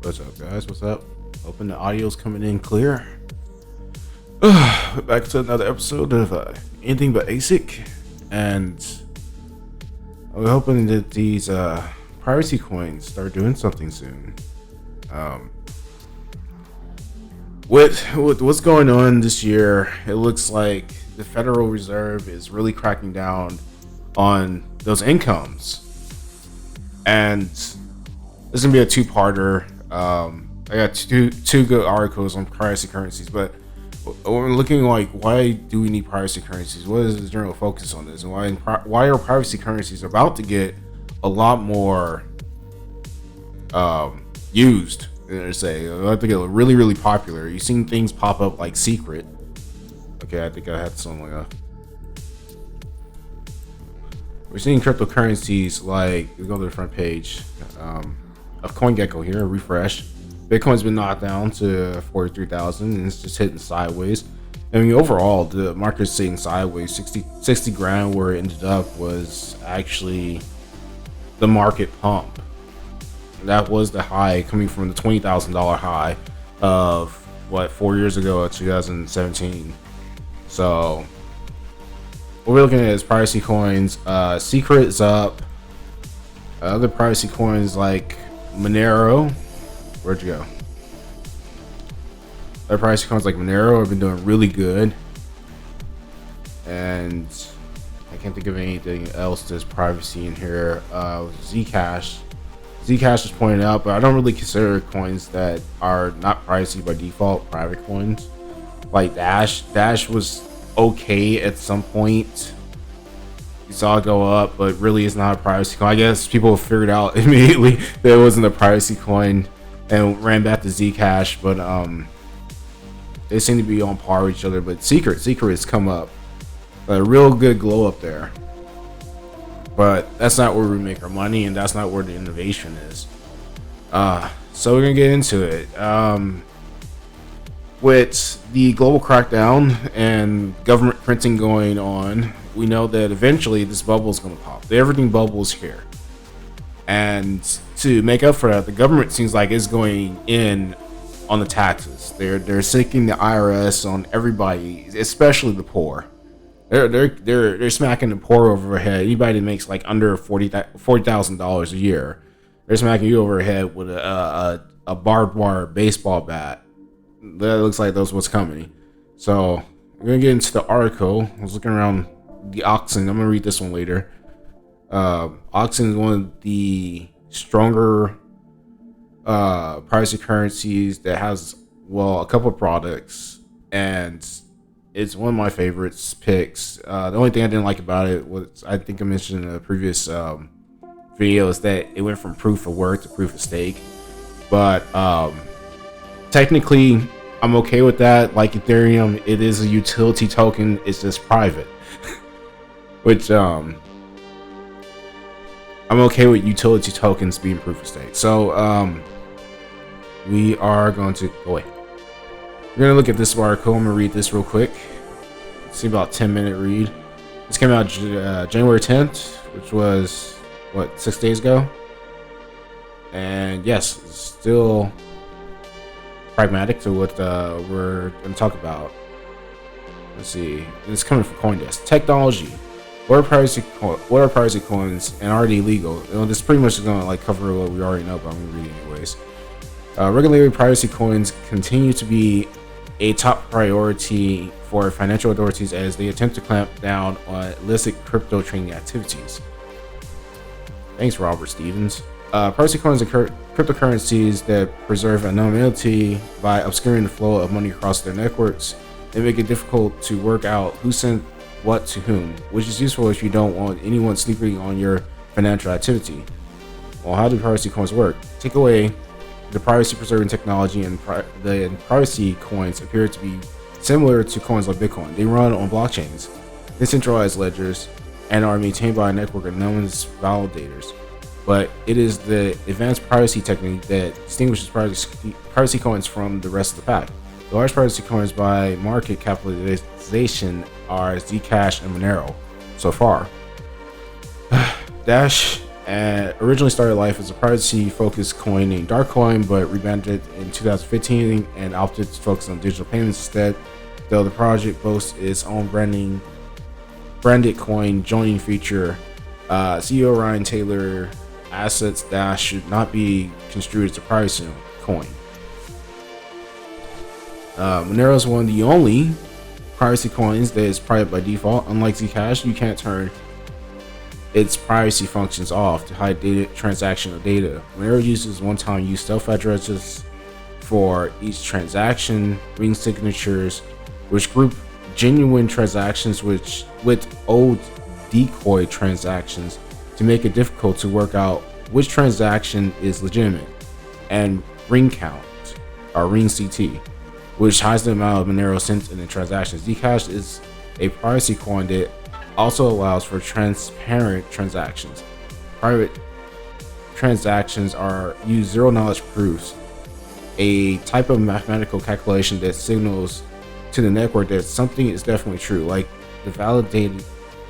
What's up, guys? What's up? Hoping the audio's coming in clear. Back to another episode of Anything But ASIC, and we're hoping that these privacy coins start doing something soon. With what's going on this year, it looks like the Federal Reserve is really cracking down on those incomes, and this is gonna be a two-parter. I got two good articles on privacy currencies, but we're looking like, why do we need privacy currencies? What is the general focus on this, and why are privacy currencies about to get a lot more used? About to get really popular. You've seen things pop up like Secret. Okay, I think I had something like that. We're seeing cryptocurrencies like, we go to the front page of CoinGecko here, refresh. Bitcoin's been knocked down to 43,000 and it's just hitting sideways. I mean, overall, the market's sitting sideways. 60 grand where it ended up was actually the market pump. That was the high, coming from the $20,000 high of 4 years ago, 2017. So what we're looking at is privacy coins. Secret is up. Other privacy coins like Monero, where'd you go? Other privacy coins like Monero have been doing really good, and I can't think of anything else that's privacy in here. Zcash is pointed out, but I don't really consider coins that are not privacy by default private coins. Like Dash was okay at some point. You saw it go up, but really it's not a privacy coin. I guess people figured out immediately that it wasn't a privacy coin and ran back to Zcash, but they seem to be on par with each other. But Secret has come up, a real good glow up there. But that's not where we make our money, and that's not where the innovation is. So we're gonna get into it. With the global crackdown and government printing going on, we know that eventually this bubble is going to pop. The everything bubble is here. And to make up for that, the government seems like it's going in on the taxes. They're seeking the I.R.S. on everybody, especially the poor. They're smacking the poor over the head. Anybody that makes like under $40,000 a year, they're smacking you over the head with a barbed wire baseball bat. That looks like that's what's coming. So we're gonna get into the article. I was looking around the Oxen. I'm gonna read this one later. Oxen is one of the stronger privacy currencies that has a couple of products, and it's one of my favorites picks. The only thing I didn't like about it was, I think I mentioned in a previous video, is that it went from proof of work to proof of stake. But technically, I'm okay with that. Like Ethereum, it is a utility token. It's just private, which I'm okay with utility tokens being proof of stake. So we are going to go away. We're gonna look at this article. I'm gonna read this real quick. It's about 10-minute read. This came out January 10th, which was 6 days ago. And yes, it's still pragmatic to what we're going to talk about. Let's see. It's coming from CoinDesk. Technology. What are privacy coins, and are they legal? This pretty much is going to cover what we already know, but I'm going to read it anyways. Regulated privacy coins continue to be a top priority for financial authorities as they attempt to clamp down on illicit crypto trading activities. Thanks, Robert Stevens. Privacy coins are cryptocurrencies that preserve anonymity by obscuring the flow of money across their networks. They make it difficult to work out who sent what to whom, which is useful if you don't want anyone snooping on your financial activity. Well, how do privacy coins work? Take away the privacy-preserving technology, and the privacy coins appear to be similar to coins like Bitcoin. They run on blockchains, decentralized ledgers, and are maintained by a network of anonymous validators. But it is the advanced privacy technique that distinguishes privacy coins from the rest of the pack. The large privacy coins by market capitalization are Zcash and Monero so far. Dash and originally started life as a privacy-focused coin named Darkcoin, but rebranded in 2015 and opted to focus on digital payments instead. Though the project boasts its own branded coin joining feature, CEO Ryan Taylor assets that should not be construed as a privacy coin. Monero is one of the only privacy coins that is private by default. Unlike Zcash, you can't turn its privacy functions off to hide transactional data. Monero uses one-time use stealth addresses for each transaction, ring signatures, which group genuine transactions with old decoy transactions to make it difficult to work out which transaction is legitimate, and ring count, or ring CT, which hides the amount of Monero sent in the transactions. Zcash is a privacy coin that also allows for transparent transactions. Private transactions use zero knowledge proofs, a type of mathematical calculation that signals to the network that something is definitely true, like the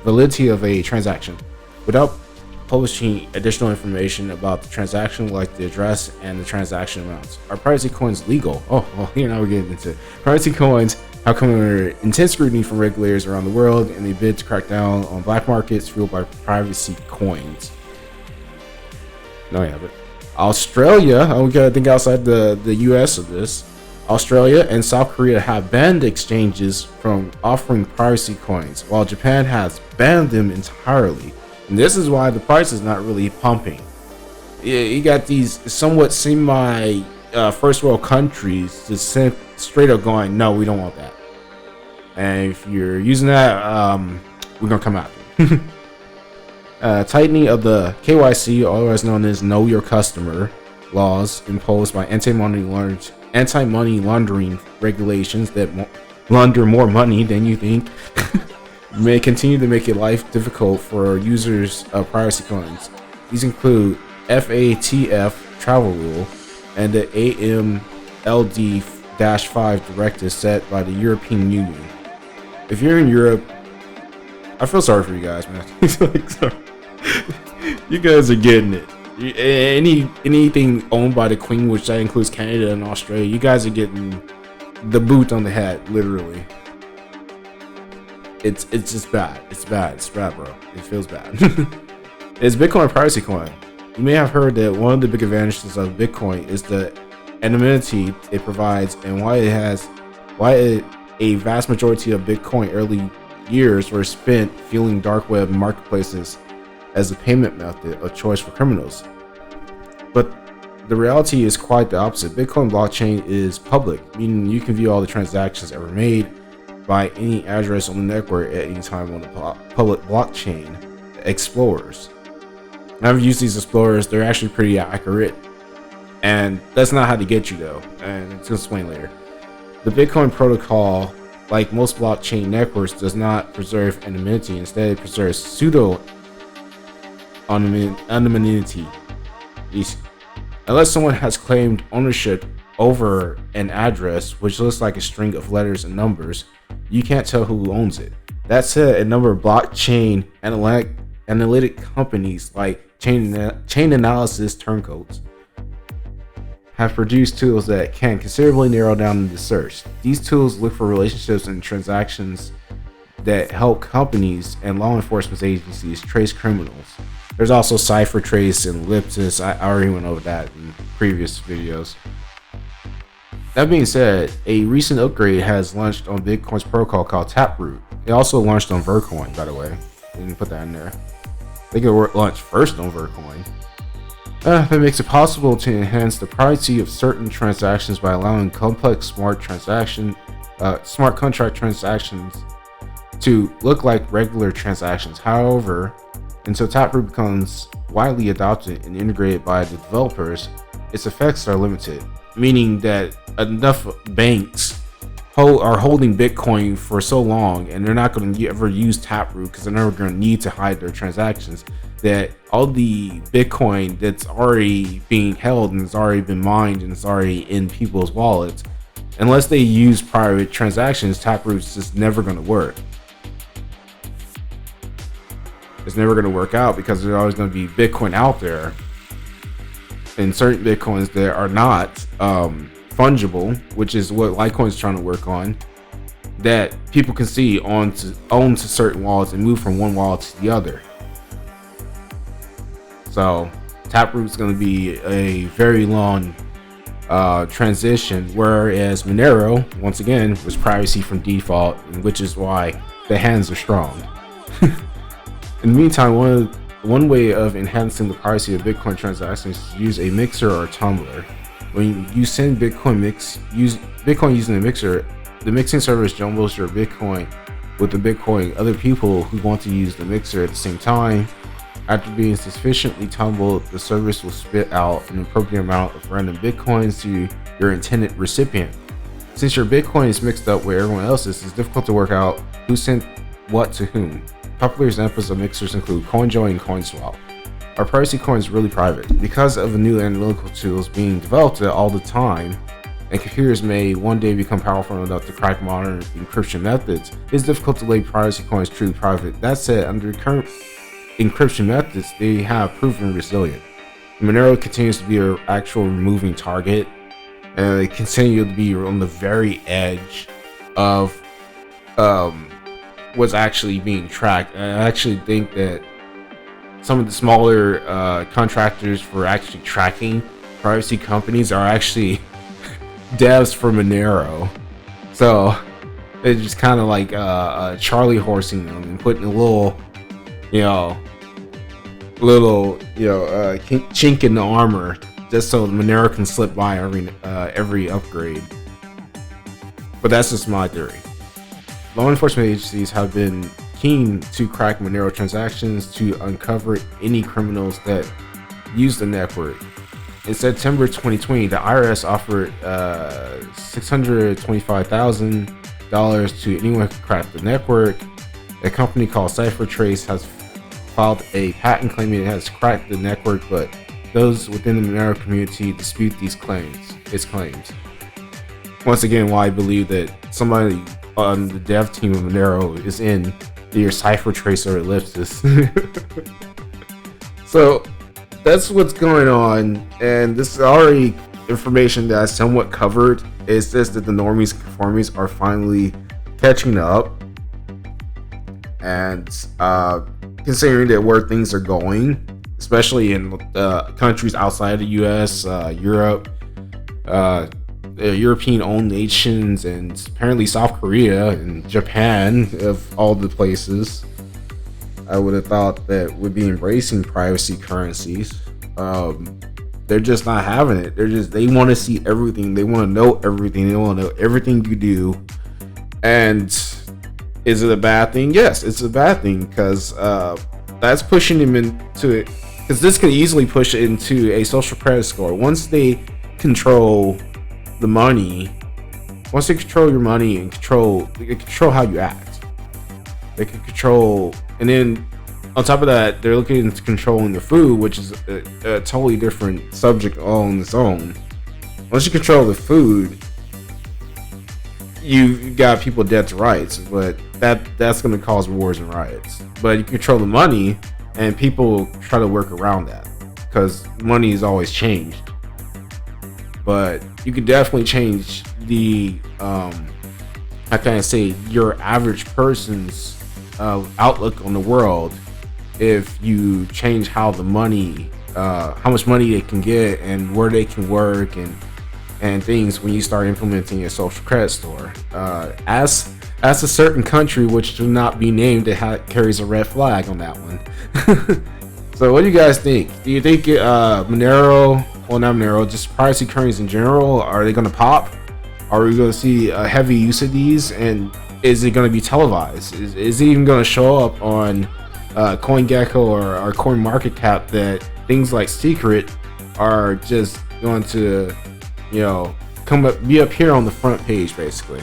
validity of a transaction, without publishing additional information about the transaction, like the address and the transaction amounts. Are privacy coins legal? Oh, well, here now we're getting into it. Privacy coins have come under intense scrutiny from regulators around the world, and they bid to crack down on black markets fueled by privacy coins. No, yeah, but Australia, we gotta think outside the US of this. Australia and South Korea have banned exchanges from offering privacy coins, while Japan has banned them entirely. And this is why the price is not really pumping. You got these somewhat semi first world countries just straight up going, no, we don't want that. And if you're using that, we're gonna come after you. Tightening of the KYC, otherwise known as Know Your Customer laws imposed by anti-money laundering regulations that launder more money than you think, may continue to make it life difficult for users of privacy coins. These include FATF travel rule and the AMLD-5 directive set by the European Union. If you're in Europe, I feel sorry for you guys, man. You guys are getting it. Anything owned by the Queen, which that includes Canada and Australia, you guys are getting the boot on the head, literally. It's just bad. It's bad, bro. It feels bad. It's Bitcoin privacy coin. You may have heard that one of the big advantages of Bitcoin is the anonymity it provides, and why a vast majority of Bitcoin early years were spent fueling dark web marketplaces as a payment method of choice for criminals. But the reality is quite the opposite. Bitcoin blockchain is public, meaning you can view all the transactions ever made by any address on the network at any time on the public blockchain explorers. I've used these explorers, they're actually pretty accurate, and that's not how to get you though, and it's gonna explain later. The Bitcoin protocol, like most blockchain networks, does not preserve anonymity. Instead, it preserves pseudo anonymity. Unless someone has claimed ownership over an address, which looks like a string of letters and numbers, you can't tell who owns it. That said, a number of blockchain analytic companies like chain analysis turncoats have produced tools that can considerably narrow down the search. These tools look for relationships and transactions that help companies and law enforcement agencies trace criminals. There's also CipherTrace and Ellipsis. I already went over that in previous videos. That being said, a recent upgrade has launched on Bitcoin's protocol called Taproot. It also launched on Vercoin, by the way. Didn't put that in there. They could launch first on Vercoin. That makes it possible to enhance the privacy of certain transactions by allowing complex smart contract transactions to look like regular transactions. However, until Taproot becomes widely adopted and integrated by the developers, its effects are limited, meaning that enough banks are holding Bitcoin for so long, and they're not going to ever use Taproot because they're never going to need to hide their transactions, that all the Bitcoin that's already being held and it's already been mined and it's already in people's wallets, unless they use private transactions, Taproot's just never going to work. it's never going to work out because there's always going to be Bitcoin out there, and certain Bitcoins that are not fungible, which is what Litecoin's trying to work on, that people can see onto certain wallets and move from one wallet to the other. So Taproot's going to be a very long transition, whereas Monero, once again, was privacy from default, which is why the hands are strong. In the meantime, one way of enhancing the privacy of Bitcoin transactions is to use a mixer or tumbler. When you send use Bitcoin using a mixer, the mixing service jumbles your Bitcoin with the Bitcoin other people who want to use the mixer at the same time. After being sufficiently tumbled, the service will spit out an appropriate amount of random Bitcoins to your intended recipient. Since your Bitcoin is mixed up with everyone else's, it's difficult to work out who sent what to whom. Popular examples of mixers include CoinJoin and CoinSwap. Our privacy coin is really private. Because of the new analytical tools being developed all the time, and computers may one day become powerful enough to crack modern encryption methods, it's difficult to label privacy coins truly private. That said, under current encryption methods, they have proven resilient. Monero continues to be an actual moving target, and they continue to be on the very edge of what's actually being tracked. And I actually think that some of the smaller contractors for actually tracking privacy companies are actually devs for Monero. So it's just kind of like Charlie horsing them and putting a little chink in the armor just so Monero can slip by every upgrade. But that's just my theory. Law enforcement agencies have been keen to crack Monero transactions to uncover any criminals that use the network. In September 2020, the I.R.S. offered $625,000 to anyone who could crack the network. A company called CipherTrace has filed a patent claiming it has cracked the network, but those within the Monero community dispute its claims. Once again, why I believe that somebody on the dev team of Monero is in your CipherTrace or ellipsis. So that's what's going on, and this is already information that I somewhat covered. It's just that the normies and conformies are finally catching up, and considering that where things are going, especially in countries outside the US, Europe, European-owned nations, and apparently South Korea and Japan, of all the places, I would have thought that would be embracing privacy currencies. They're just not having it. They want to see everything. They want to know everything. They want to know everything you do. And is it a bad thing? Yes, it's a bad thing, because that's pushing them into it. Because this can easily push it into a social credit score. Once they control the money, once they control your money and they can control how you act. They can control, and then on top of that, they're looking into controlling the food, which is a totally different subject all on its own. Once you control the food, you got people dead to rights, but that's going to cause wars and riots. But you control the money, and people try to work around that because money is always changed. But you could definitely change the how can I say, your average person's outlook on the world if you change how the money, how much money they can get and where they can work and things when you start implementing a social credit score. As a certain country which should not be named that carries a red flag on that one. So what do you guys think? Do you think Monero, well, not Monero, just privacy currencies in general, are they going to pop? Are we going to see a heavy use of these, and is it going to be televised? Is it even going to show up on CoinGecko or CoinMarketCap that things like Secret are just going to, be up here on the front page, basically?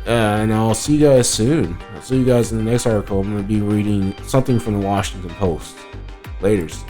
And I'll see you guys soon. I'll see you guys in the next article. I'm going to be reading something from the Washington Post. Laters.